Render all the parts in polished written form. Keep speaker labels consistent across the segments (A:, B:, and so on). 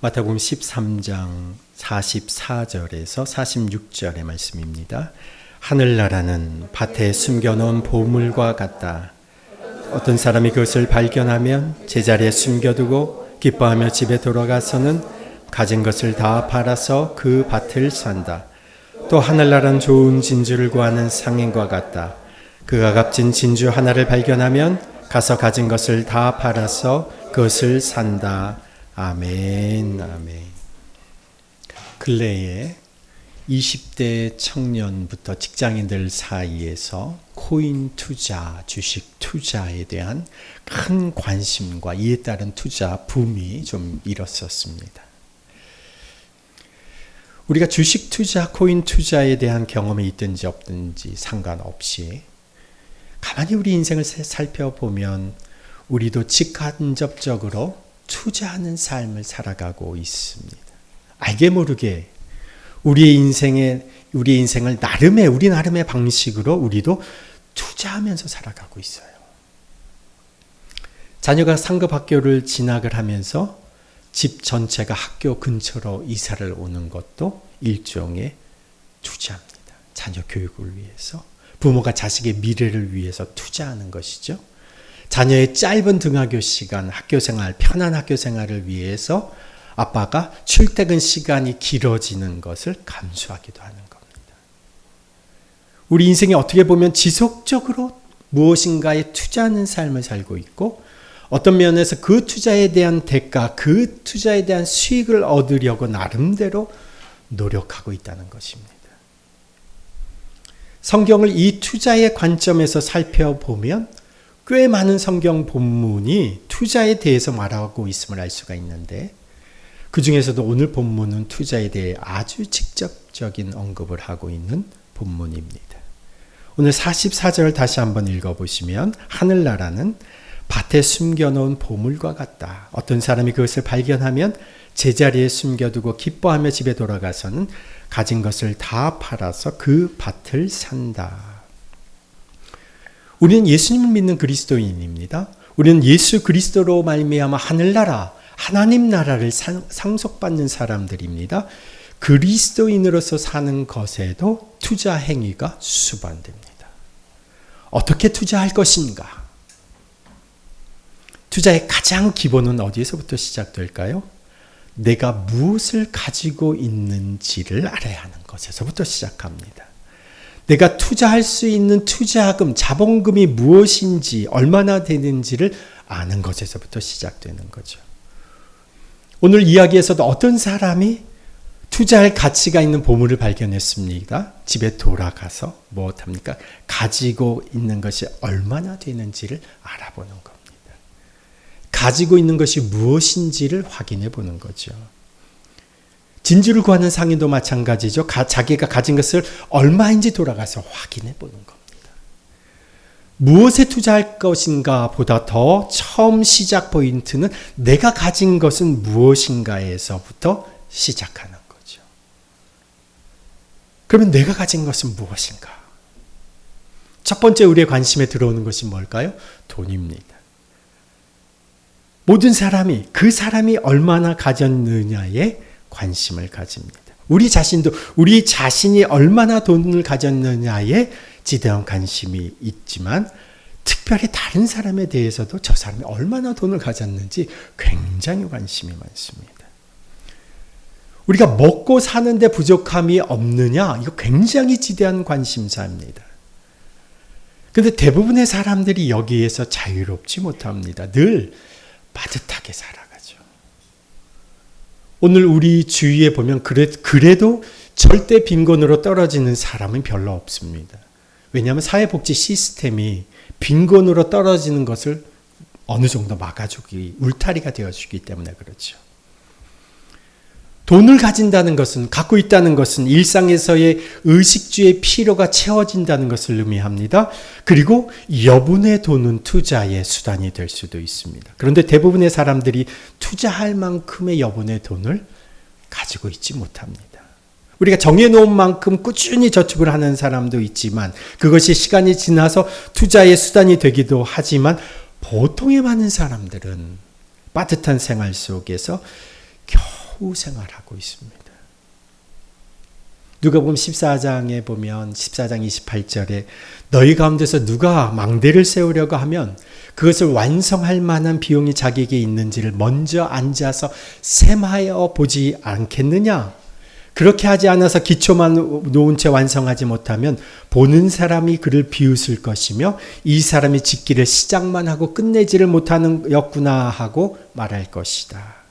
A: 마태복음 13장 44절에서 46절의 말씀입니다. 하늘나라는 밭에 숨겨놓은 보물과 같다. 어떤 사람이 그것을 발견하면 제자리에 숨겨두고 기뻐하며 집에 돌아가서는 가진 것을 다 팔아서 그 밭을 산다. 또 하늘나라는 좋은 진주를 구하는 상인과 같다. 그가 값진 진주 하나를 발견하면 가서 가진 것을 다 팔아서 그것을 산다. 아멘, 아멘. 근래에 20대 청년부터 직장인들 사이에서 코인 투자, 주식 투자에 대한 큰 관심과 이에 따른 투자 붐이 좀 일었었습니다. 우리가 주식 투자, 코인 투자에 대한 경험이 있든지 없든지 상관없이 가만히 우리 인생을 살펴보면 우리도 직간접적으로 투자하는 삶을 살아가고 있습니다. 알게 모르게 우리 인생을 우리 나름의 방식으로 우리도 투자하면서 살아가고 있어요. 자녀가 상급 학교를 진학을 하면서 집 전체가 학교 근처로 이사를 오는 것도 일종의 투자입니다. 자녀 교육을 위해서, 부모가 자식의 미래를 위해서 투자하는 것이죠. 자녀의 짧은 등하교 시간, 학교생활, 편한 학교생활을 위해서 아빠가 출퇴근 시간이 길어지는 것을 감수하기도 하는 겁니다. 우리 인생이 어떻게 보면 지속적으로 무엇인가에 투자하는 삶을 살고 있고, 어떤 면에서 그 투자에 대한 대가, 그 투자에 대한 수익을 얻으려고 나름대로 노력하고 있다는 것입니다. 성경을 이 투자의 관점에서 살펴보면 꽤 많은 성경 본문이 투자에 대해서 말하고 있음을 알 수가 있는데, 그 중에서도 오늘 본문은 투자에 대해 아주 직접적인 언급을 하고 있는 본문입니다. 오늘 44절 다시 한번 읽어보시면, 하늘나라는 밭에 숨겨놓은 보물과 같다. 어떤 사람이 그것을 발견하면 제자리에 숨겨두고 기뻐하며 집에 돌아가서는 가진 것을 다 팔아서 그 밭을 산다. 우리는 예수님을 믿는 그리스도인입니다. 우리는 예수 그리스도로 말미암아 하늘나라, 하나님 나라를 상속받는 사람들입니다. 그리스도인으로서 사는 것에도 투자 행위가 수반됩니다. 어떻게 투자할 것인가? 투자의 가장 기본은 어디에서부터 시작될까요? 내가 무엇을 가지고 있는지를 알아야 하는 것에서부터 시작합니다. 내가 투자할 수 있는 투자금, 자본금이 무엇인지, 얼마나 되는지를 아는 것에서부터 시작되는 거죠. 오늘 이야기에서도 어떤 사람이 투자할 가치가 있는 보물을 발견했습니다. 집에 돌아가서 무엇합니까? 가지고 있는 것이 얼마나 되는지를 알아보는 겁니다. 가지고 있는 것이 무엇인지를 확인해 보는 거죠. 진주를 구하는 상인도 마찬가지죠. 자기가 가진 것을 얼마인지 돌아가서 확인해 보는 겁니다. 무엇에 투자할 것인가 보다 더 처음 시작 포인트는 내가 가진 것은 무엇인가에서부터 시작하는 거죠. 그러면 내가 가진 것은 무엇인가? 첫 번째 우리의 관심에 들어오는 것이 뭘까요? 돈입니다. 모든 사람이 그 사람이 얼마나 가졌느냐에 관심을 가집니다. 우리 자신이 얼마나 돈을 가졌느냐에 지대한 관심이 있지만, 특별히 다른 사람에 대해서도 저 사람이 얼마나 돈을 가졌는지 굉장히 관심이 많습니다. 우리가 먹고 사는데 부족함이 없느냐? 이거 굉장히 지대한 관심사입니다. 그런데 대부분의 사람들이 여기에서 자유롭지 못합니다. 늘 빠듯하게 살아가죠. 오늘 우리 주위에 보면 그래도 절대 빈곤으로 떨어지는 사람은 별로 없습니다. 왜냐하면 사회복지 시스템이 빈곤으로 떨어지는 것을 어느 정도 막아주기, 울타리가 되어주기 때문에 그렇죠. 돈을 가진다는 것은, 갖고 있다는 것은 일상에서의 의식주의 필요가 채워진다는 것을 의미합니다. 그리고 여분의 돈은 투자의 수단이 될 수도 있습니다. 그런데 대부분의 사람들이 투자할 만큼의 여분의 돈을 가지고 있지 못합니다. 우리가 정해놓은 만큼 꾸준히 저축을 하는 사람도 있지만, 그것이 시간이 지나서 투자의 수단이 되기도 하지만, 보통의 많은 사람들은 빠듯한 생활 속에서 겨우 노후 생활하고 있습니다. 누가복음 14장에 보면 14장 28절에 너희 가운데서 누가 망대를 세우려고 하면 그것을 완성할 만한 비용이 자기에게 있는지를 먼저 앉아서 셈하여 보지 않겠느냐? 그렇게 하지 않아서 기초만 놓은 채 완성하지 못하면 보는 사람이 그를 비웃을 것이며 이 사람이 짓기를 시작만 하고 끝내지를 못하는 였구나 하고 말할 것이다.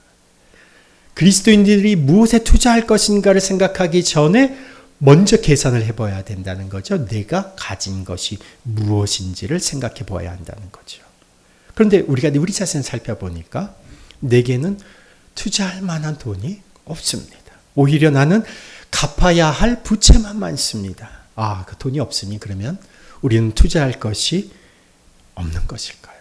A: 그리스도인들이 무엇에 투자할 것인가를 생각하기 전에 먼저 계산을 해봐야 된다는 거죠. 내가 가진 것이 무엇인지를 생각해 봐야 한다는 거죠. 그런데 우리가 우리 자신을 살펴보니까 내게는 투자할 만한 돈이 없습니다. 오히려 나는 갚아야 할 부채만 많습니다. 그 돈이 없으니 그러면 우리는 투자할 것이 없는 것일까요?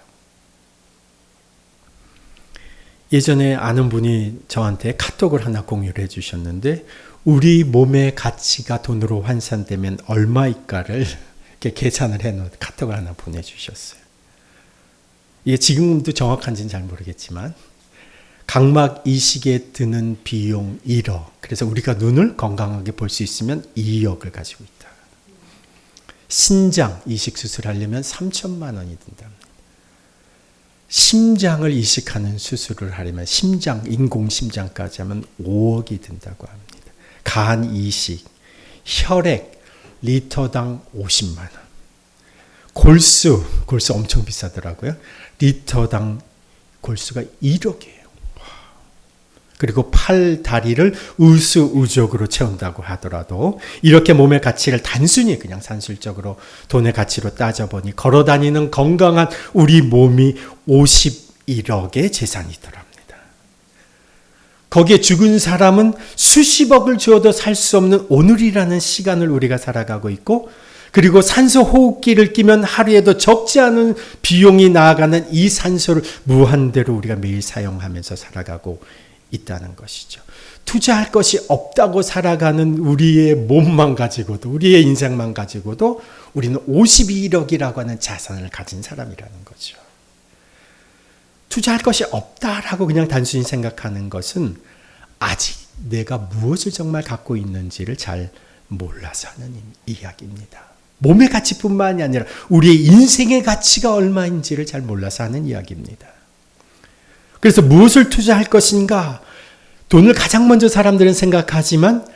A: 예전에 아는 분이 저한테 카톡을 하나 공유를 해주셨는데 우리 몸의 가치가 돈으로 환산되면 얼마일까를 이렇게 계산을 해놓은 카톡을 하나 보내주셨어요. 이게 지금도 정확한지는 잘 모르겠지만 각막 이식에 드는 비용 1억. 그래서 우리가 눈을 건강하게 볼 수 있으면 2억을 가지고 있다. 신장 이식 수술하려면 3천만 원이 든답니다. 심장을 이식하는 수술을 하려면 인공심장까지 하면 5억이 든다고 합니다. 간 이식, 혈액 리터당 50만 원. 골수 엄청 비싸더라고요. 리터당 골수가 1억이에요. 그리고 팔, 다리를 우수우족으로 채운다고 하더라도 이렇게 몸의 가치를 단순히 그냥 산술적으로 돈의 가치로 따져보니 걸어다니는 건강한 우리 몸이 51억의 재산이더랍니다. 거기에 죽은 사람은 수십억을 주어도 살 수 없는 오늘이라는 시간을 우리가 살아가고 있고 그리고 산소 호흡기를 끼면 하루에도 적지 않은 비용이 나아가는 이 산소를 무한대로 우리가 매일 사용하면서 살아가고 있다는 것이죠. 투자할 것이 없다고 살아가는 우리의 몸만 가지고도 우리의 인생만 가지고도 우리는 51억이라고 하는 자산을 가진 사람이라는 거죠. 투자할 것이 없다라고 그냥 단순히 생각하는 것은 아직 내가 무엇을 정말 갖고 있는지를 잘 몰라서 하는 이야기입니다. 몸의 가치뿐만이 아니라 우리의 인생의 가치가 얼마인지를 잘 몰라서 하는 이야기입니다. 그래서 무엇을 투자할 것인가? 돈을 가장 먼저 사람들은 생각하지만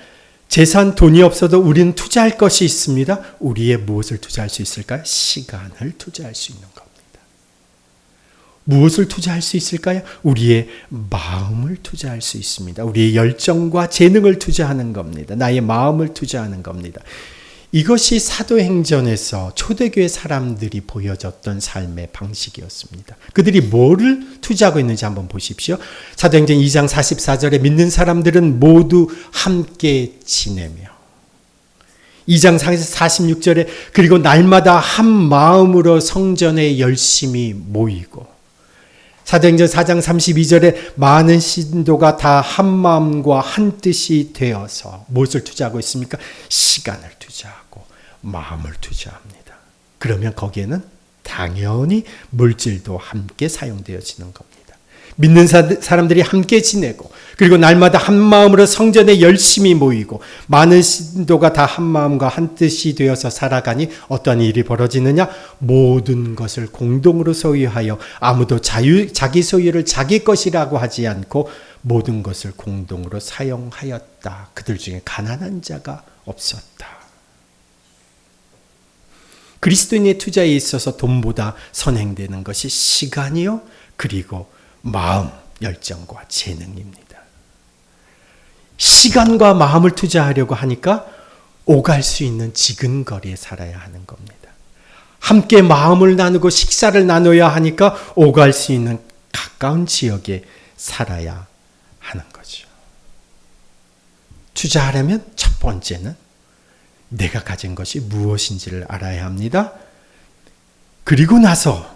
A: 재산, 돈이 없어도 우리는 투자할 것이 있습니다. 우리의 무엇을 투자할 수 있을까요? 시간을 투자할 수 있는 겁니다. 무엇을 투자할 수 있을까요? 우리의 마음을 투자할 수 있습니다. 우리의 열정과 재능을 투자하는 겁니다. 나의 마음을 투자하는 겁니다. 이것이 사도행전에서 초대교회 사람들이 보여줬던 삶의 방식이었습니다. 그들이 뭐를 투자하고 있는지 한번 보십시오. 사도행전 2장 44절에 믿는 사람들은 모두 함께 지내며 2장 46절에 그리고 날마다 한 마음으로 성전에 열심히 모이고 사도행전 4장 32절에 많은 신도가 다 한 마음과 한 뜻이 되어서 무엇을 투자하고 있습니까? 시간을 투자하고 마음을 투자합니다. 그러면 거기에는 당연히 물질도 함께 사용되어지는 겁니다. 믿는 사람들이 함께 지내고 그리고 날마다 한 마음으로 성전에 열심히 모이고 많은 신도가 다 한 마음과 한 뜻이 되어서 살아가니 어떠한 일이 벌어지느냐? 모든 것을 공동으로 소유하여 아무도 자기 소유를 자기 것이라고 하지 않고 모든 것을 공동으로 사용하였다. 그들 중에 가난한 자가 없었다. 그리스도인의 투자에 있어서 돈보다 선행되는 것이 시간이요 그리고 마음, 열정과 재능입니다. 시간과 마음을 투자하려고 하니까 오갈 수 있는 지근거리에 살아야 하는 겁니다. 함께 마음을 나누고 식사를 나눠야 하니까 오갈 수 있는 가까운 지역에 살아야 하는 거죠. 투자하려면 첫 번째는 내가 가진 것이 무엇인지를 알아야 합니다. 그리고 나서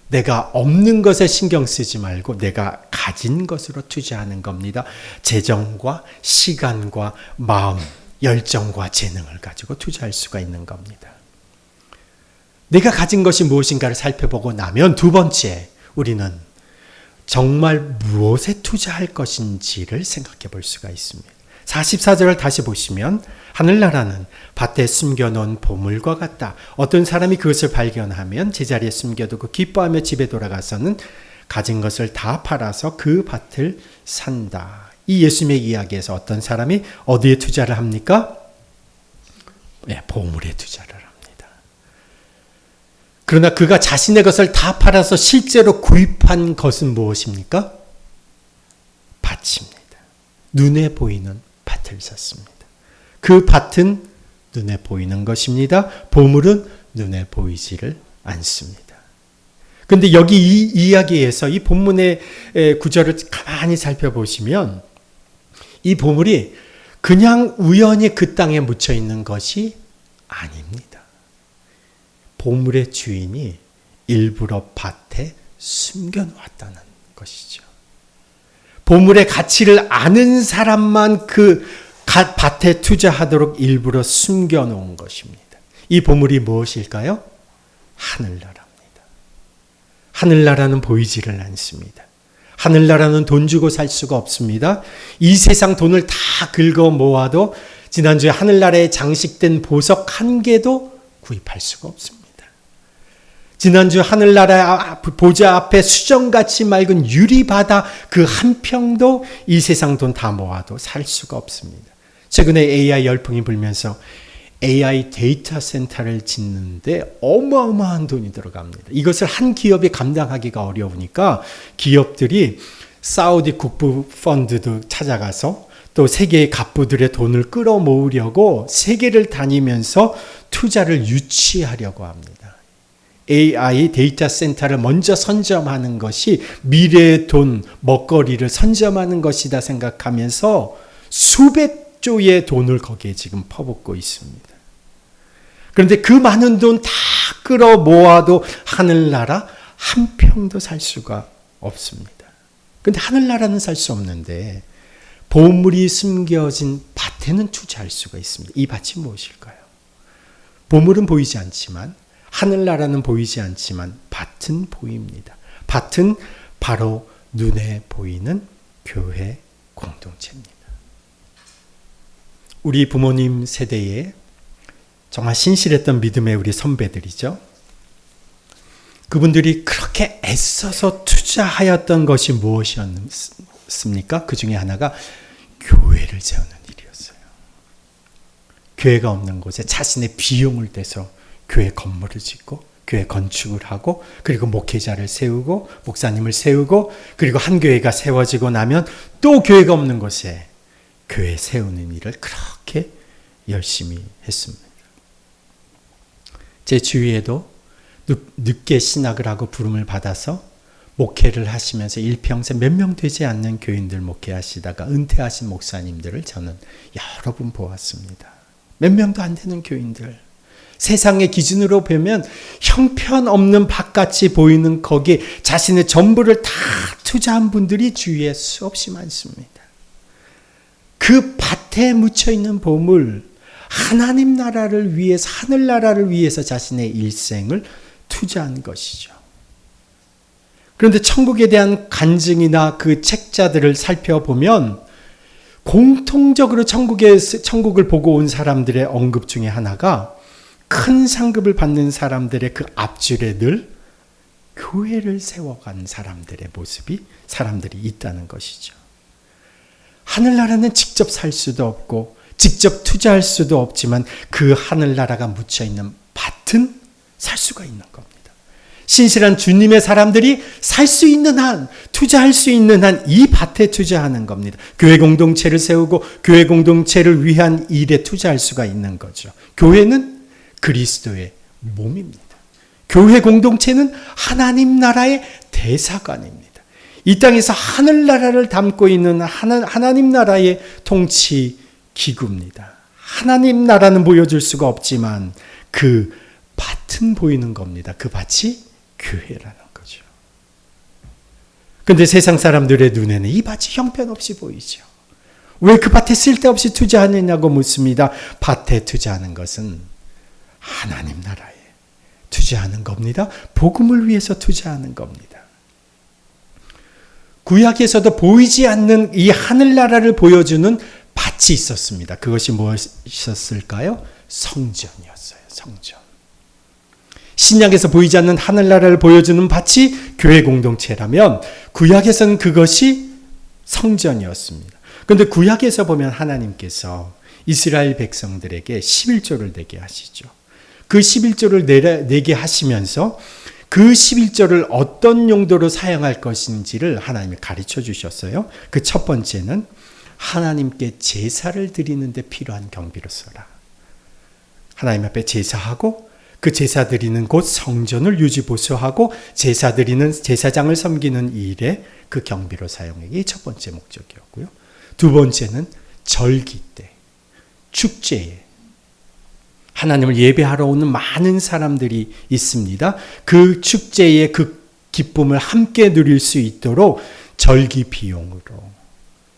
A: 내가 없는 것에 신경 쓰지 말고 내가 가진 것으로 투자하는 겁니다. 재정과 시간과 마음, 열정과 재능을 가지고 투자할 수가 있는 겁니다. 내가 가진 것이 무엇인가를 살펴보고 나면 두 번째, 우리는 정말 무엇에 투자할 것인지를 생각해 볼 수가 있습니다. 44절을 다시 보시면 하늘나라는 밭에 숨겨놓은 보물과 같다. 어떤 사람이 그것을 발견하면 제자리에 숨겨두고 기뻐하며 집에 돌아가서는 가진 것을 다 팔아서 그 밭을 산다. 이 예수님의 이야기에서 어떤 사람이 어디에 투자를 합니까? 보물에 투자를 합니다. 그러나 그가 자신의 것을 다 팔아서 실제로 구입한 것은 무엇입니까? 밭입니다. 눈에 보이는 밭을 샀습니다. 그 밭은 눈에 보이는 것입니다. 보물은 눈에 보이지를 않습니다. 그런데 여기 이 이야기에서 이 본문의 구절을 가만히 살펴보시면 이 보물이 그냥 우연히 그 땅에 묻혀 있는 것이 아닙니다. 보물의 주인이 일부러 밭에 숨겨놓았다는 것이죠. 보물의 가치를 아는 사람만 그 밭에 투자하도록 일부러 숨겨놓은 것입니다. 이 보물이 무엇일까요? 하늘나라입니다. 하늘나라는 보이지를 않습니다. 하늘나라는 돈 주고 살 수가 없습니다. 이 세상 돈을 다 긁어 모아도 지난주에 하늘나라에 장식된 보석 한 개도 구입할 수가 없습니다. 지난주 하늘나라 보좌 앞에 수정같이 맑은 유리바다 그 한 평도 이 세상 돈 다 모아도 살 수가 없습니다. 최근에 AI 열풍이 불면서 AI 데이터 센터를 짓는데 어마어마한 돈이 들어갑니다. 이것을 한 기업이 감당하기가 어려우니까 기업들이 사우디 국부 펀드도 찾아가서 또 세계의 갑부들의 돈을 끌어모으려고 세계를 다니면서 투자를 유치하려고 합니다. AI 데이터 센터를 먼저 선점하는 것이 미래의 돈, 먹거리를 선점하는 것이다 생각하면서 수백 조의 돈을 거기에 지금 퍼붓고 있습니다. 그런데 그 많은 돈 다 끌어 모아도 하늘나라 한 평도 살 수가 없습니다. 그런데 하늘나라는 살 수 없는데 보물이 숨겨진 밭에는 투자할 수가 있습니다. 이 밭이 무엇일까요? 보물은 보이지 않지만 하늘나라는 보이지 않지만 밭은 보입니다. 밭은 바로 눈에 보이는 교회 공동체입니다. 우리 부모님 세대에 정말 신실했던 믿음의 우리 선배들이죠. 그분들이 그렇게 애써서 투자하였던 것이 무엇이었습니까? 그 중에 하나가 교회를 세우는 일이었어요. 교회가 없는 곳에 자신의 비용을 대서 교회 건물을 짓고 교회 건축을 하고 그리고 목회자를 세우고 목사님을 세우고 그리고 한 교회가 세워지고 나면 또 교회가 없는 곳에 교회 세우는 일을 그렇게 열심히 했습니다. 제 주위에도 늦게 신학을 하고 부름을 받아서 목회를 하시면서 일평생 몇 명 되지 않는 교인들 목회하시다가 은퇴하신 목사님들을 저는 여러 분 보았습니다. 몇 명도 안 되는 교인들. 세상의 기준으로 보면 형편없는 밭같이 보이는 거기에 자신의 전부를 다 투자한 분들이 주위에 수없이 많습니다. 그 밭에 묻혀있는 보물, 하나님 나라를 위해서, 하늘나라를 위해서 자신의 일생을 투자한 것이죠. 그런데 천국에 대한 간증이나 그 책자들을 살펴보면 공통적으로 천국을 보고 온 사람들의 언급 중에 하나가 큰 상급을 받는 사람들의 그 앞줄에 늘 교회를 세워간 사람들이 있다는 것이죠. 하늘나라는 직접 살 수도 없고 직접 투자할 수도 없지만 그 하늘나라가 묻혀있는 밭은 살 수가 있는 겁니다. 신실한 주님의 사람들이 살 수 있는 한, 투자할 수 있는 한 이 밭에 투자하는 겁니다. 교회 공동체를 세우고 교회 공동체를 위한 일에 투자할 수가 있는 거죠. 교회는 그리스도의 몸입니다. 교회 공동체는 하나님 나라의 대사관입니다. 이 땅에서 하늘나라를 담고 있는 하나님 나라의 통치 기구입니다. 하나님 나라는 보여줄 수가 없지만 그 밭은 보이는 겁니다. 그 밭이 교회라는 거죠. 그런데 세상 사람들의 눈에는 이 밭이 형편없이 보이죠. 왜 그 밭에 쓸데없이 투자하느냐고 묻습니다. 밭에 투자하는 것은 하나님 나라에 투자하는 겁니다. 복음을 위해서 투자하는 겁니다. 구약에서도 보이지 않는 이 하늘나라를 보여주는 밭이 있었습니다. 그것이 무엇이었을까요? 성전이었어요. 성전. 신약에서 보이지 않는 하늘나라를 보여주는 밭이 교회 공동체라면 구약에서는 그것이 성전이었습니다. 그런데 구약에서 보면 하나님께서 이스라엘 백성들에게 11조를 내게 하시죠. 그 11조를 내게 하시면서 그 11조를 어떤 용도로 사용할 것인지를 하나님이 가르쳐 주셨어요. 그 첫 번째는 하나님께 제사를 드리는 데 필요한 경비로 써라. 하나님 앞에 제사하고 그 제사 드리는 곳 성전을 유지보수하고 제사 드리는 제사장을 섬기는 일에 그 경비로 사용하기. 이게 첫 번째 목적이었고요. 두 번째는 절기 때, 축제에 하나님을 예배하러 오는 많은 사람들이 있습니다. 그 축제의 그 기쁨을 함께 누릴 수 있도록 절기 비용으로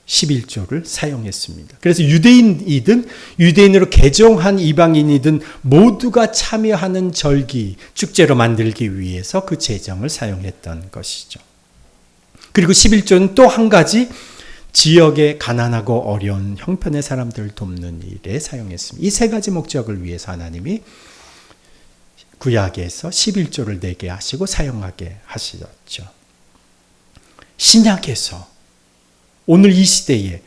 A: 11조를 사용했습니다. 그래서 유대인이든 유대인으로 개종한 이방인이든 모두가 참여하는 절기, 축제로 만들기 위해서 그 재정을 사용했던 것이죠. 그리고 11조는 또 한 가지 지역의 가난하고 어려운 형편의 사람들을 돕는 일에 사용했습니다. 이 세 가지 목적을 위해서 하나님이 구약에서 11조를 내게 하시고 사용하게 하셨죠. 신약에서 오늘 이 시대에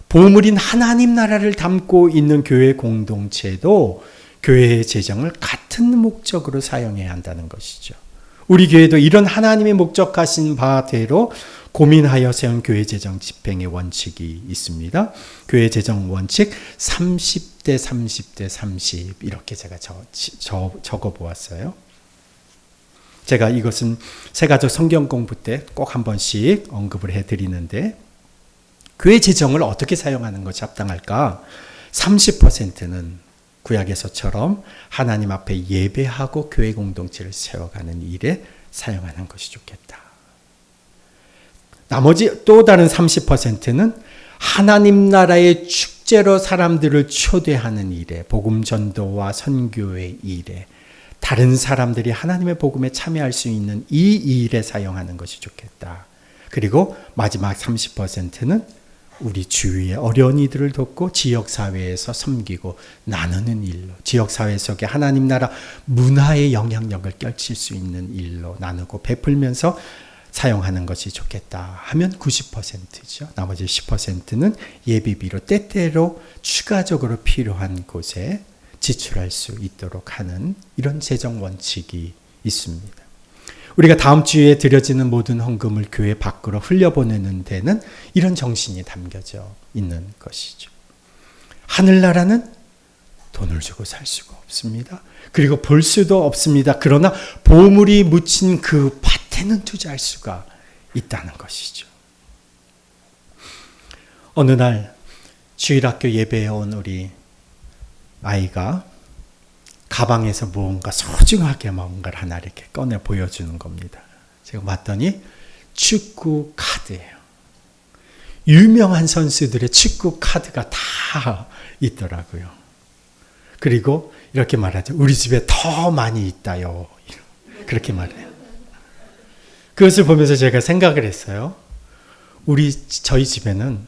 A: 보물인 하나님 나라를 담고 있는 교회 공동체도 교회의 재정을 같은 목적으로 사용해야 한다는 것이죠. 우리 교회도 이런 하나님의 목적하신 바대로 고민하여 세운 교회 재정 집행의 원칙이 있습니다. 교회 재정 원칙 30대 30대 30 이렇게 제가 적어 보았어요. 제가 이것은 새가족 성경 공부 때 꼭 한 번씩 언급을 해드리는데 교회 재정을 어떻게 사용하는 것이 합당할까? 30%는 구약에서처럼 하나님 앞에 예배하고 교회 공동체를 세워가는 일에 사용하는 것이 좋겠다. 나머지 또 다른 30%는 하나님 나라의 축제로 사람들을 초대하는 일에, 복음 전도와 선교의 일에, 다른 사람들이 하나님의 복음에 참여할 수 있는 이 일에 사용하는 것이 좋겠다. 그리고 마지막 30%는 우리 주위의 어려운 이들을 돕고 지역사회에서 섬기고 나누는 일로, 지역사회 속에 하나님 나라 문화의 영향력을 끼칠 수 있는 일로 나누고 베풀면서 사용하는 것이 좋겠다 하면 90%죠. 나머지 10%는 예비비로 때때로 추가적으로 필요한 곳에 지출할 수 있도록 하는 이런 재정 원칙이 있습니다. 우리가 다음 주에 드려지는 모든 헌금을 교회 밖으로 흘려보내는 데는 이런 정신이 담겨져 있는 것이죠. 하늘나라는 돈을 주고 살 수가 없습니다. 그리고 볼 수도 없습니다. 그러나 보물이 묻힌 그 밭에는 투자할 수가 있다는 것이죠. 어느 날 주일학교 예배에 온 우리 아이가 가방에서 무언가 소중하게 뭔가를 하나 이렇게 꺼내 보여주는 겁니다. 제가 봤더니 축구 카드예요. 유명한 선수들의 축구 카드가 다 있더라고요. 그리고 이렇게 말하죠. 우리 집에 더 많이 있다요. 그렇게 말해요. 그것을 보면서 제가 생각을 했어요. 저희 집에는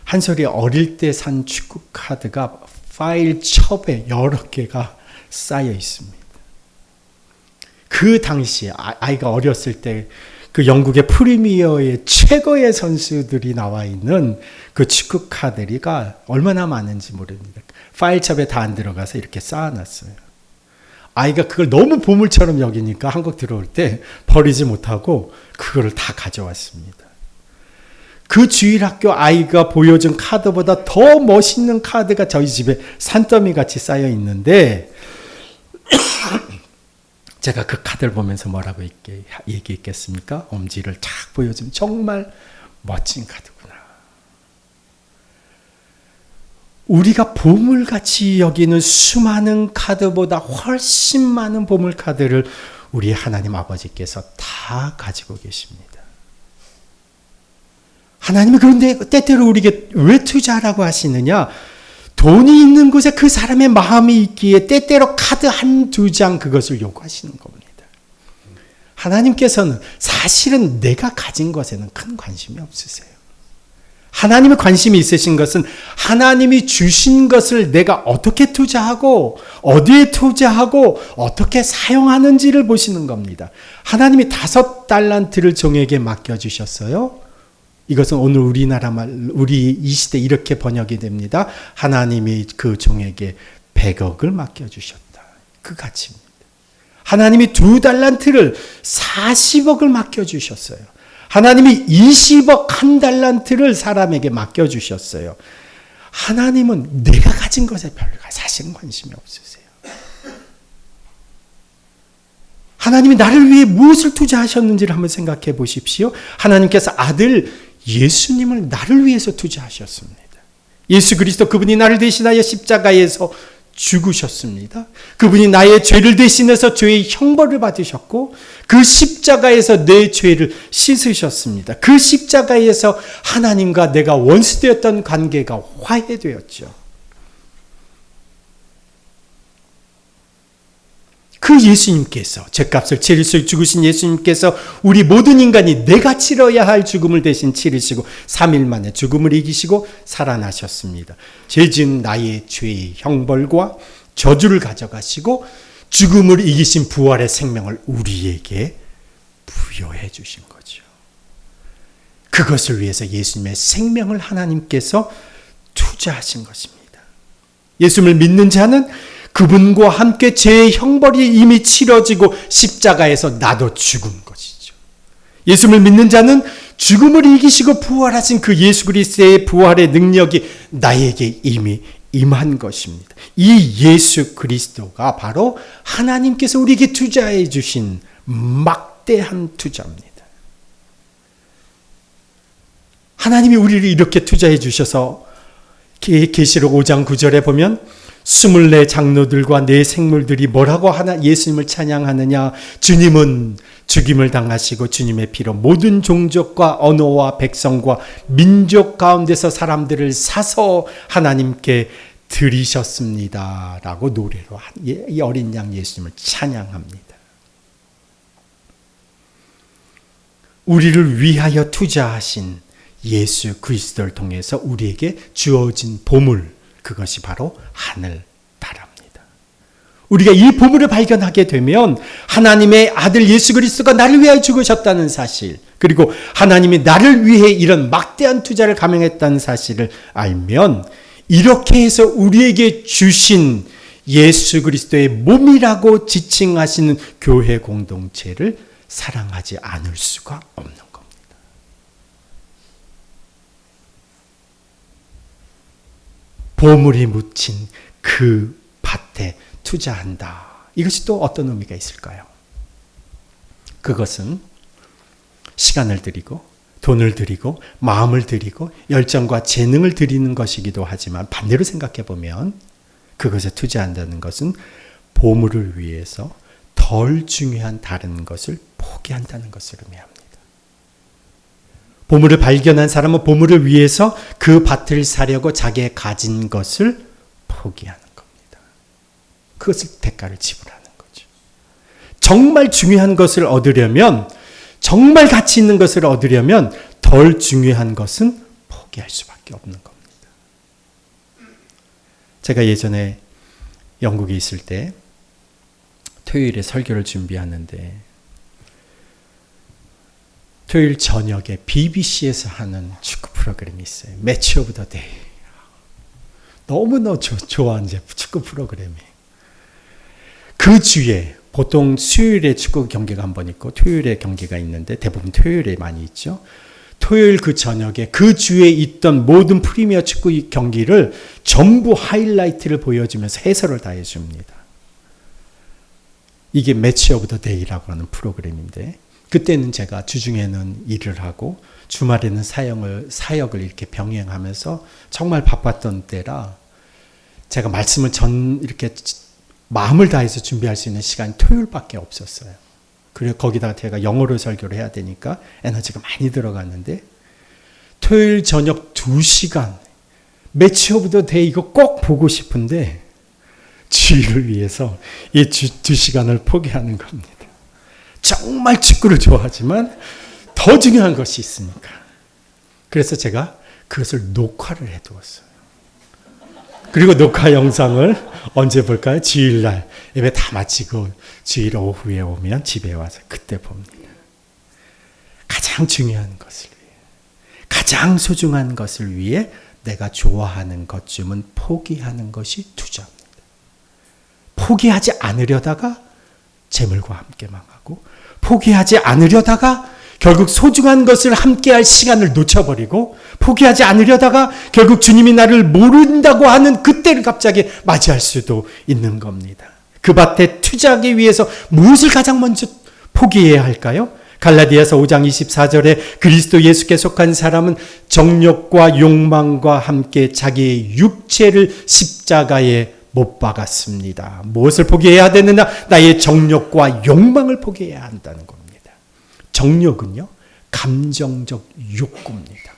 A: 한솔이 어릴 때 산 축구 카드가 파일 첩에 여러 개가 쌓여 있습니다. 그 당시에 아이가 어렸을 때 그 영국의 프리미어의 최고의 선수들이 나와 있는 그 축구 카드가 얼마나 많은지 모릅니다. 파일첩에 다 안 들어가서 이렇게 쌓아놨어요. 아이가 그걸 너무 보물처럼 여기니까 한국 들어올 때 버리지 못하고 그거를 다 가져왔습니다. 그 주일학교 아이가 보여준 카드보다 더 멋있는 카드가 저희 집에 산더미 같이 쌓여 있는데 제가 그 카드를 보면서 뭐라고 얘기했겠습니까? 엄지를 탁 보여주면 정말 멋진 카드구나. 우리가 보물같이 여기는 수많은 카드보다 훨씬 많은 보물 카드를 우리 하나님 아버지께서 다 가지고 계십니다. 하나님은 그런데 때때로 우리에게 왜 투자하라고 하시느냐? 돈이 있는 곳에 그 사람의 마음이 있기에 때때로 카드 한두 장 그것을 요구하시는 겁니다. 하나님께서는 사실은 내가 가진 것에는 큰 관심이 없으세요. 하나님의 관심이 있으신 것은 하나님이 주신 것을 내가 어떻게 투자하고 어디에 투자하고 어떻게 사용하는지를 보시는 겁니다. 하나님이 5달란트를 종에게 맡겨주셨어요. 이것은 오늘 우리나라 말, 우리 이 시대 이렇게 번역이 됩니다. 하나님이 그 종에게 100억을 맡겨주셨다. 그 가치입니다. 하나님이 2달란트를 40억을 맡겨주셨어요. 하나님이 20억 1달란트를 사람에게 맡겨주셨어요. 하나님은 내가 가진 것에 별로 사실은 관심이 없으세요. 하나님이 나를 위해 무엇을 투자하셨는지를 한번 생각해 보십시오. 하나님께서 아들 예수님을 나를 위해서 투자하셨습니다. 예수 그리스도 그분이 나를 대신하여 십자가에서 죽으셨습니다. 그분이 나의 죄를 대신해서 죄의 형벌을 받으셨고 그 십자가에서 내 죄를 씻으셨습니다. 그 십자가에서 하나님과 내가 원수되었던 관계가 화해되었죠. 그 예수님께서 죄값을 치르시고 죽으신 예수님께서 우리 모든 인간이 내가 치러야 할 죽음을 대신 치르시고 3일 만에 죽음을 이기시고 살아나셨습니다. 죄 지은 나의 죄의 형벌과 저주를 가져가시고 죽음을 이기신 부활의 생명을 우리에게 부여해 주신 거죠. 그것을 위해서 예수님의 생명을 하나님께서 투자하신 것입니다. 예수님을 믿는 자는 그분과 함께 죄의 형벌이 이미 치러지고 십자가에서 나도 죽은 것이죠. 예수를 믿는 자는 죽음을 이기시고 부활하신 그 예수 그리스도의 부활의 능력이 나에게 이미 임한 것입니다. 이 예수 그리스도가 바로 하나님께서 우리에게 투자해 주신 막대한 투자입니다. 하나님이 우리를 이렇게 투자해 주셔서 계시록 5장 9절에 보면 24 장로들과 네 생물들이 뭐라고 하나 예수님을 찬양하느냐. 주님은 죽임을 당하시고 주님의 피로 모든 종족과 언어와 백성과 민족 가운데서 사람들을 사서 하나님께 드리셨습니다. 라고 노래로 이 어린 양 예수님을 찬양합니다. 우리를 위하여 투자하신 예수 그리스도를 통해서 우리에게 주어진 보물, 그것이 바로 하늘나라입니다. 우리가 이 보물을 발견하게 되면 하나님의 아들 예수 그리스도가 나를 위하여 죽으셨다는 사실, 그리고 하나님이 나를 위해 이런 막대한 투자를 감행했다는 사실을 알면 이렇게 해서 우리에게 주신 예수 그리스도의 몸이라고 지칭하시는 교회 공동체를 사랑하지 않을 수가 없는 겁니다. 보물이 묻힌 그 밭에 투자한다. 이것이 또 어떤 의미가 있을까요? 그것은 시간을 들이고 돈을 들이고 마음을 들이고 열정과 재능을 들이는 것이기도 하지만 반대로 생각해 보면 그것에 투자한다는 것은 보물을 위해서 덜 중요한 다른 것을 포기한다는 것을 의미합니다. 보물을 발견한 사람은 보물을 위해서 그 밭을 사려고 자기의 가진 것을 포기하는 겁니다. 그것을 대가를 지불하는 거죠. 정말 중요한 것을 얻으려면, 정말 가치 있는 것을 얻으려면 덜 중요한 것은 포기할 수밖에 없는 겁니다. 제가 예전에 영국에 있을 때 토요일에 설교를 준비하는데 토요일 저녁에 BBC에서 하는 축구 프로그램이 있어요. 매치 오브 더 데이. 너무너무 좋아하는 축구 프로그램이. 그 주에 보통 수요일에 축구 경기가 한 번 있고 토요일에 경기가 있는데 대부분 토요일에 많이 있죠. 토요일 그 저녁에 그 주에 있던 모든 프리미어 축구 경기를 전부 하이라이트를 보여주면서 해설을 다 해줍니다. 이게 매치 오브 더 데이라고 하는 프로그램인데 그때는 제가 주중에는 일을 하고 주말에는 사역을 이렇게 병행하면서 정말 바빴던 때라 제가 말씀을 이렇게 마음을 다해서 준비할 수 있는 시간이 토요일밖에 없었어요. 그리고 거기다가 제가 영어로 설교를 해야 되니까 에너지가 많이 들어갔는데 토요일 저녁 2시간 매치 오브 더 데이 이거 꼭 보고 싶은데 주일을 위해서 이 2시간을 포기하는 겁니다. 정말 축구를 좋아하지만 더 중요한 것이 있으니까. 그래서 제가 그것을 녹화를 해두었어요. 그리고 녹화 영상을 언제 볼까요? 주일날 예배 다 마치고 주일 오후에 오면 집에 와서 그때 봅니다. 가장 중요한 것을 위해, 가장 소중한 것을 위해 내가 좋아하는 것쯤은 포기하는 것이 투자입니다. 포기하지 않으려다가 재물과 함께 망하고, 포기하지 않으려다가 결국 소중한 것을 함께할 시간을 놓쳐버리고, 포기하지 않으려다가 결국 주님이 나를 모른다고 하는 그때를 갑자기 맞이할 수도 있는 겁니다. 그 밭에 투자하기 위해서 무엇을 가장 먼저 포기해야 할까요? 갈라디아서 5장 24절에 그리스도 예수께 속한 사람은 정욕과 욕망과 함께 자기의 육체를 십자가에 못 박았습니다. 무엇을 포기해야 되느냐? 나의 정욕과 욕망을 포기해야 한다는 겁니다. 정욕은요, 감정적 욕구입니다.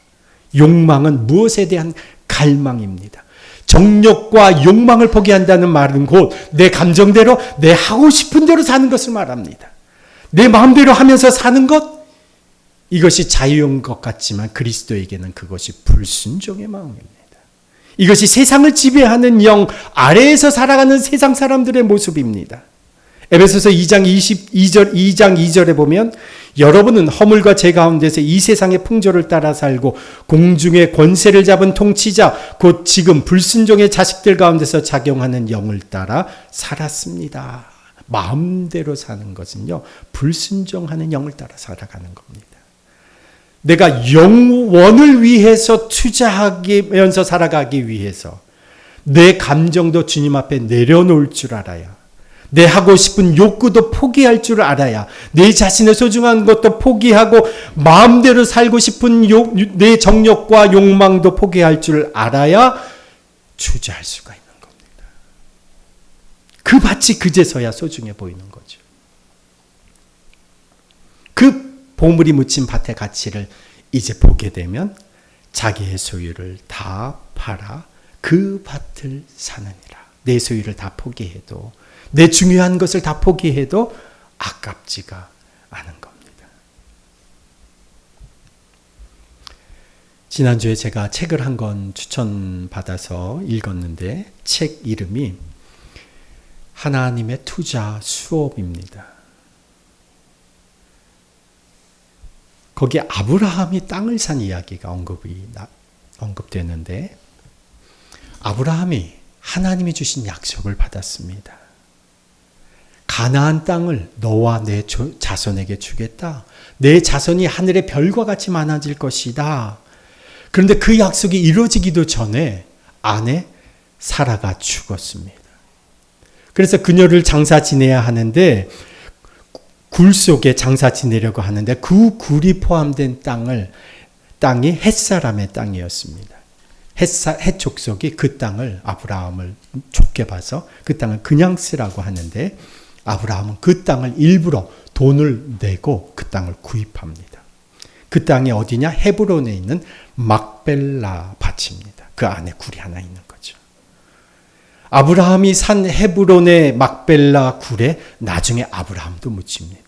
A: 욕망은 무엇에 대한 갈망입니다. 정욕과 욕망을 포기한다는 말은 곧 내 감정대로, 내 하고 싶은 대로 사는 것을 말합니다. 내 마음대로 하면서 사는 것, 이것이 자유인 것 같지만 그리스도에게는 그것이 불순종의 마음입니다. 이것이 세상을 지배하는 영 아래에서 살아가는 세상 사람들의 모습입니다. 에베소서 2장 2절에 보면 여러분은 허물과 죄 가운데서 이 세상의 풍조를 따라 살고 공중의 권세를 잡은 통치자 곧 지금 불순종의 자식들 가운데서 작용하는 영을 따라 살았습니다. 마음대로 사는 것은요, 불순종하는 영을 따라 살아가는 겁니다. 내가 영원을 위해서 투자하면서 살아가기 위해서 내 감정도 주님 앞에 내려놓을 줄 알아야, 내 하고 싶은 욕구도 포기할 줄 알아야, 내 자신의 소중한 것도 포기하고 마음대로 살고 싶은 내 정욕과 욕망도 포기할 줄 알아야 투자할 수가 있는 겁니다. 그 밭이 그제서야 소중해 보이는 거죠. 그 보물이 묻힌 밭의 가치를 이제 보게 되면 자기의 소유를 다 팔아 그 밭을 사느니라. 내 소유를 다 포기해도, 내 중요한 것을 다 포기해도 아깝지가 않은 겁니다. 지난주에 제가 책을 한 권 추천받아서 읽었는데 책 이름이 하나님의 투자 수업입니다. 거기에 아브라함이 땅을 산 이야기가 언급되는데, 아브라함이 하나님이 주신 약속을 받았습니다. 가나안 땅을 너와 내 자손에게 주겠다. 내 자손이 하늘의 별과 같이 많아질 것이다. 그런데 그 약속이 이루어지기도 전에 아내 사라가 죽었습니다. 그래서 그녀를 장사 지내야 하는데, 굴 속에 장사 지내려고 하는데 그 굴이 포함된 땅이 헷사람의 땅이었습니다. 헷 족속이 그 땅을, 아브라함을 좋게 봐서 그 땅을 그냥 쓰라고 하는데, 아브라함은 그 땅을 일부러 돈을 내고 그 땅을 구입합니다. 그 땅이 어디냐? 헤브론에 있는 막벨라 밭입니다. 그 안에 굴이 하나 있는 거죠. 아브라함이 산 헤브론의 막벨라 굴에 나중에 아브라함도 묻힙니다.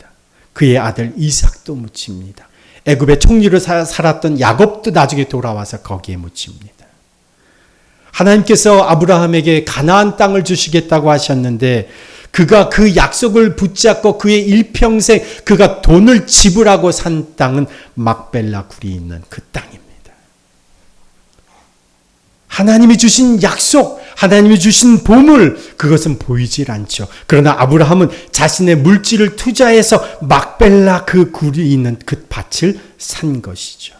A: 그의 아들 이삭도 묻힙니다. 애굽의 총리로 살았던 야곱도 나중에 돌아와서 거기에 묻힙니다. 하나님께서 아브라함에게 가나안 땅을 주시겠다고 하셨는데, 그가 그 약속을 붙잡고 그의 일평생 그가 돈을 지불하고 산 땅은 막벨라 굴이 있는 그 땅입니다. 하나님이 주신 약속, 하나님이 주신 보물, 그것은 보이질 않죠. 그러나 아브라함은 자신의 물질을 투자해서 막벨라 그 굴이 있는 그 밭을 산 것이죠.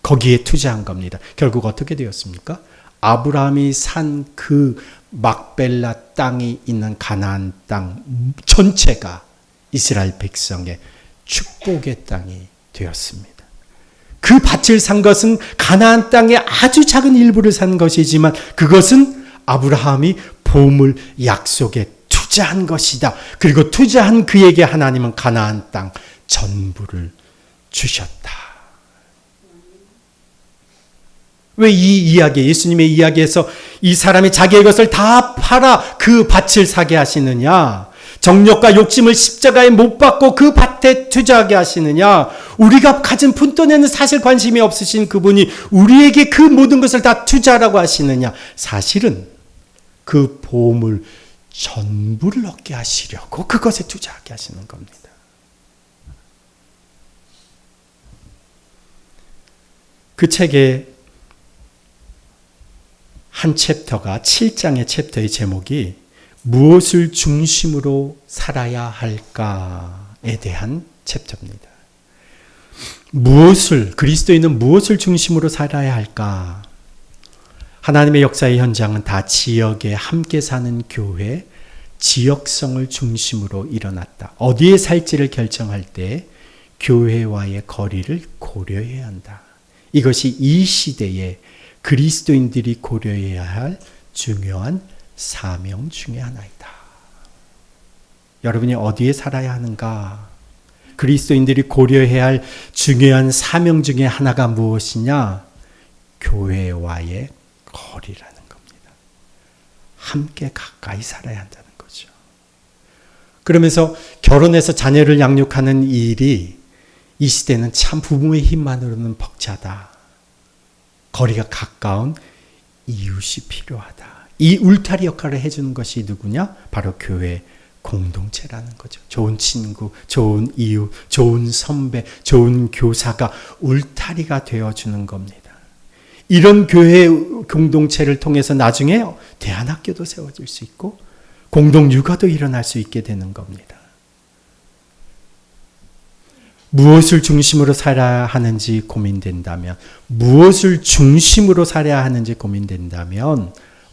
A: 거기에 투자한 겁니다. 결국 어떻게 되었습니까? 아브라함이 산 그 막벨라 땅이 있는 가나안 땅 전체가 이스라엘 백성의 축복의 땅이 되었습니다. 그 밭을 산 것은 가나안 땅의 아주 작은 일부를 산 것이지만 그것은 아브라함이 보물 약속에 투자한 것이다. 그리고 투자한 그에게 하나님은 가나안 땅 전부를 주셨다. 왜 이 이야기, 예수님의 이야기에서 이 사람이 자기의 것을 다 팔아 그 밭을 사게 하시느냐? 정욕과 욕심을 십자가에 못 박고 그 밭에 투자하게 하시느냐? 우리가 가진 푼돈에는 사실 관심이 없으신 그분이 우리에게 그 모든 것을 다 투자라고 하시느냐? 사실은 그 보물 전부를 얻게 하시려고 그것에 투자하게 하시는 겁니다. 그 책의 한 챕터가 7장의 챕터의 제목이 무엇을 중심으로 살아야 할까에 대한 챕터입니다. 그리스도인은 무엇을 중심으로 살아야 할까? 하나님의 역사의 현장은 다 지역에 함께 사는 교회, 지역성을 중심으로 일어났다. 어디에 살지를 결정할 때 교회와의 거리를 고려해야 한다. 이것이 이 시대에 그리스도인들이 고려해야 할 중요한 사명 중에 하나이다. 여러분이 어디에 살아야 하는가? 그리스도인들이 고려해야 할 중요한 사명 중에 하나가 무엇이냐? 교회와의 거리라는 겁니다. 함께 가까이 살아야 한다는 거죠. 그러면서 결혼해서 자녀를 양육하는 일이 이 시대는 참 부부의 힘만으로는 벅차다. 거리가 가까운 이웃이 필요하다. 이 울타리 역할을 해주는 것이 누구냐? 바로 교회 공동체라는 거죠. 좋은 친구, 좋은 이웃, 좋은 선배, 좋은 교사가 울타리가 되어주는 겁니다. 이런 교회 공동체를 통해서 나중에 대안학교도 세워질 수 있고 공동육아도 일어날 수 있게 되는 겁니다. 무엇을 중심으로 살아야 하는지 고민된다면,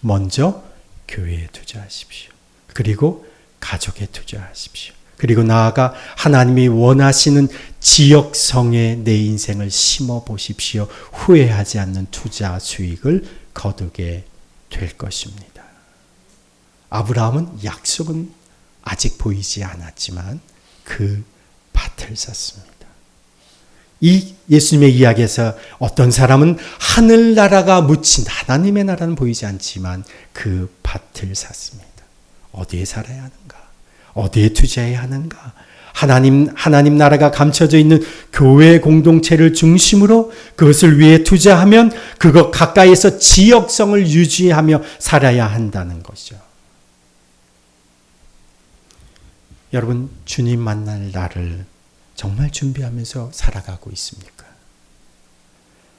A: 먼저 교회에 투자하십시오. 그리고 가족에 투자하십시오. 그리고 나아가 하나님이 원하시는 지역성에 내 인생을 심어 보십시오. 후회하지 않는 투자 수익을 거두게 될 것입니다. 아브라함은 약속은 아직 보이지 않았지만 그 밭을 샀습니다. 이 예수님의 이야기에서 어떤 사람은 하늘나라가 묻힌 하나님의 나라는 보이지 않지만 그 밭을 샀습니다. 어디에 살아야 하는가? 어디에 투자해야 하는가? 하나님 나라가 감춰져 있는 교회 공동체를 중심으로 그것을 위해 투자하면 그것 가까이에서 지역성을 유지하며 살아야 한다는 것이죠. 여러분, 주님 만날 날을 정말 준비하면서 살아가고 있습니까?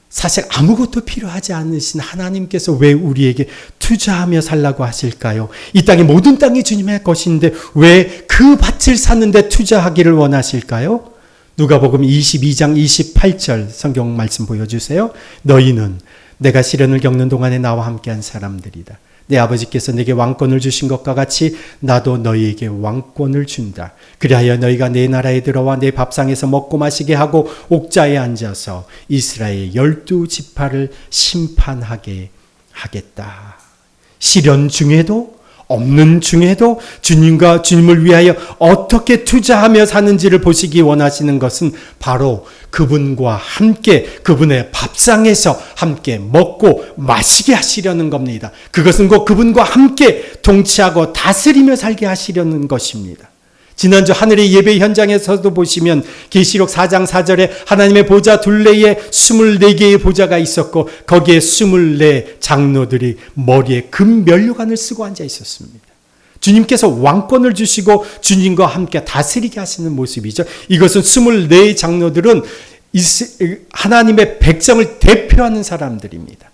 A: 사실 아무것도 필요하지 않으신 하나님께서 왜 우리에게 투자하며 살라고 하실까요? 이 땅의 모든 땅이 주님의 것인데 왜 그 밭을 사는데 투자하기를 원하실까요? 누가복음 22장 28절 성경 말씀 보여주세요. 너희는 내가 시련을 겪는 동안에 나와 함께한 사람들이다. 내 아버지께서 내게 왕권을 주신 것과 같이 나도 너희에게 왕권을 준다. 그리하여 너희가 내 나라에 들어와 내 밥상에서 먹고 마시게 하고 옥좌에 앉아서 이스라엘 12지파를 심판하게 하겠다. 시련 중에도 없는 중에도 주님을 위하여 어떻게 투자하며 사는지를 보시기 원하시는 것은 바로 그분과 함께 그분의 밥상에서 함께 먹고 마시게 하시려는 겁니다. 그것은 곧 그분과 함께 통치하고 다스리며 살게 하시려는 것입니다. 지난주 하늘의 예배 현장에서도 보시면 계시록 4장 4절에 하나님의 보좌 둘레에 24개의 보좌가 있었고 거기에 24 장로들이 머리에 금 면류관을 쓰고 앉아 있었습니다. 주님께서 왕권을 주시고 주님과 함께 다스리게 하시는 모습이죠. 이것은 24 장로들은 하나님의 백성을 대표하는 사람들입니다.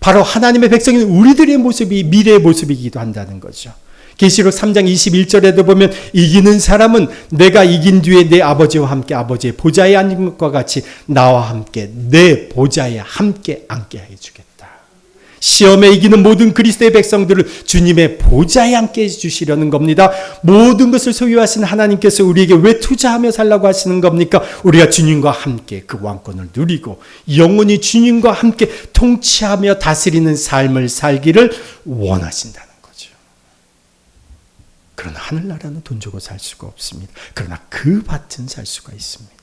A: 바로 하나님의 백성인 우리들의 모습이 미래의 모습이기도 한다는 거죠. 계시록 3장 21절에도 보면 이기는 사람은 내가 이긴 뒤에 내 아버지와 함께 아버지의 보좌에 앉은 것과 같이 나와 함께 내 보좌에 함께 앉게 해주겠다. 시험에 이기는 모든 그리스도의 백성들을 주님의 보좌에 앉게 해주시려는 겁니다. 모든 것을 소유하신 하나님께서 우리에게 왜 투자하며 살라고 하시는 겁니까? 우리가 주님과 함께 그 왕권을 누리고 영원히 주님과 함께 통치하며 다스리는 삶을 살기를 원하신다는 거죠. 그러나 하늘나라는 돈 주고 살 수가 없습니다. 그러나 그 밭은 살 수가 있습니다.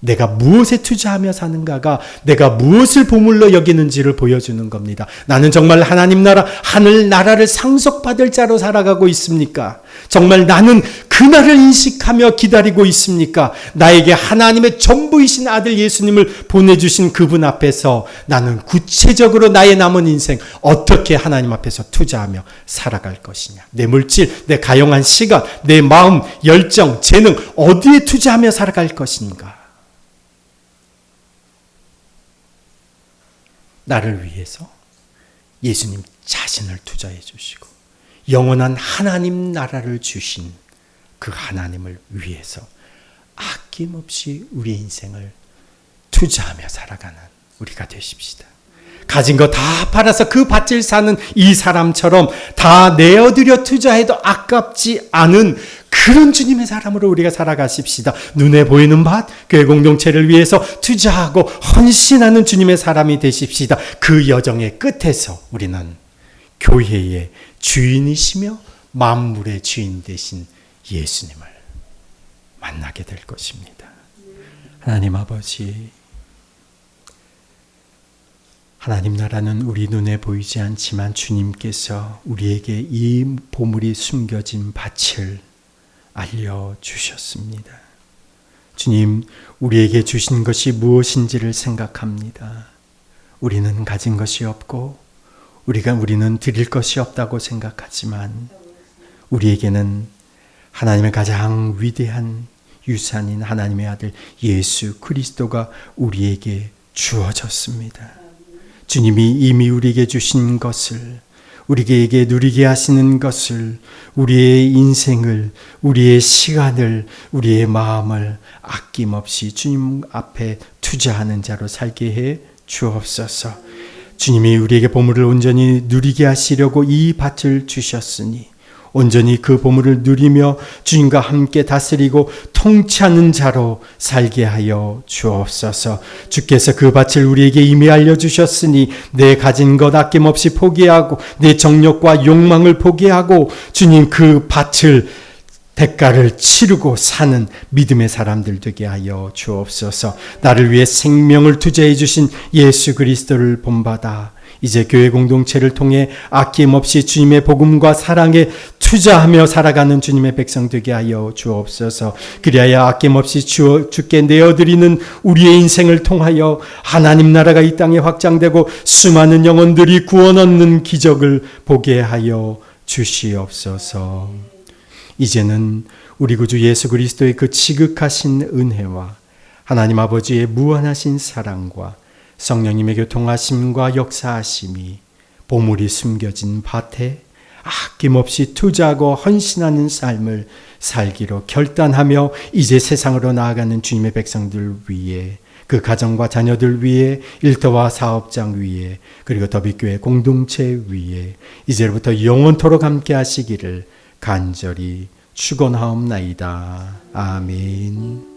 A: 내가 무엇에 투자하며 사는가가 내가 무엇을 보물로 여기는지를 보여주는 겁니다. 나는 정말 하나님 나라, 하늘 나라를 상속받을 자로 살아가고 있습니까? 정말 나는 그날을 인식하며 기다리고 있습니까? 나에게 하나님의 전부이신 아들 예수님을 보내주신 그분 앞에서 나는 구체적으로 나의 남은 인생 어떻게 하나님 앞에서 투자하며 살아갈 것이냐. 내 물질, 내 가용한 시간, 내 마음, 열정, 재능 어디에 투자하며 살아갈 것인가. 나를 위해서 예수님 자신을 투자해 주시고 영원한 하나님 나라를 주신 그 하나님을 위해서 아낌없이 우리의 인생을 투자하며 살아가는 우리가 되십시다. 가진 거 다 팔아서 그 밭을 사는 이 사람처럼 다 내어드려 투자해도 아깝지 않은 그런 주님의 사람으로 우리가 살아가십시다. 눈에 보이는 밭, 교회 공동체를 위해서 투자하고 헌신하는 주님의 사람이 되십시다. 그 여정의 끝에서 우리는 교회의 주인이시며 만물의 주인 되신 예수님을 만나게 될 것입니다. 하나님 아버지, 하나님 나라는 우리 눈에 보이지 않지만 주님께서 우리에게 이 보물이 숨겨진 밭을 알려주셨습니다. 주님, 우리에게 주신 것이 무엇인지를 생각합니다. 우리는 가진 것이 없고 우리는 드릴 것이 없다고 생각하지만 우리에게는 하나님의 가장 위대한 유산인 하나님의 아들 예수 그리스도가 우리에게 주어졌습니다. 주님이 이미 우리에게 주신 것을, 우리에게 누리게 하시는 것을, 우리의 인생을, 우리의 시간을, 우리의 마음을 아낌없이 주님 앞에 투자하는 자로 살게 해 주옵소서. 주님이 우리에게 보물을 온전히 누리게 하시려고 이 밭을 주셨으니 온전히 그 보물을 누리며 주님과 함께 다스리고 통치하는 자로 살게 하여 주옵소서. 주께서 그 밭을 우리에게 이미 알려주셨으니 내 가진 것 아낌없이 포기하고 내 정욕과 욕망을 포기하고 주님 그 밭을 대가를 치르고 사는 믿음의 사람들 되게 하여 주옵소서. 나를 위해 생명을 투자해 주신 예수 그리스도를 본받아 이제 교회 공동체를 통해 아낌없이 주님의 복음과 사랑에 투자하며 살아가는 주님의 백성 되게 하여 주옵소서. 그리하여 아낌없이 주께 내어드리는 우리의 인생을 통하여 하나님 나라가 이 땅에 확장되고 수많은 영혼들이 구원 얻는 기적을 보게 하여 주시옵소서. 이제는 우리 구주 예수 그리스도의 그 지극하신 은혜와 하나님 아버지의 무한하신 사랑과 성령님의 교통하심과 역사하심이 보물이 숨겨진 밭에 아낌없이 투자하고 헌신하는 삶을 살기로 결단하며 이제 세상으로 나아가는 주님의 백성들 위해, 그 가정과 자녀들 위해, 일터와 사업장 위해, 그리고 더비교회 공동체 위해 이제부터 영원토록 함께 하시기를 간절히 축원하옵나이다. 아멘.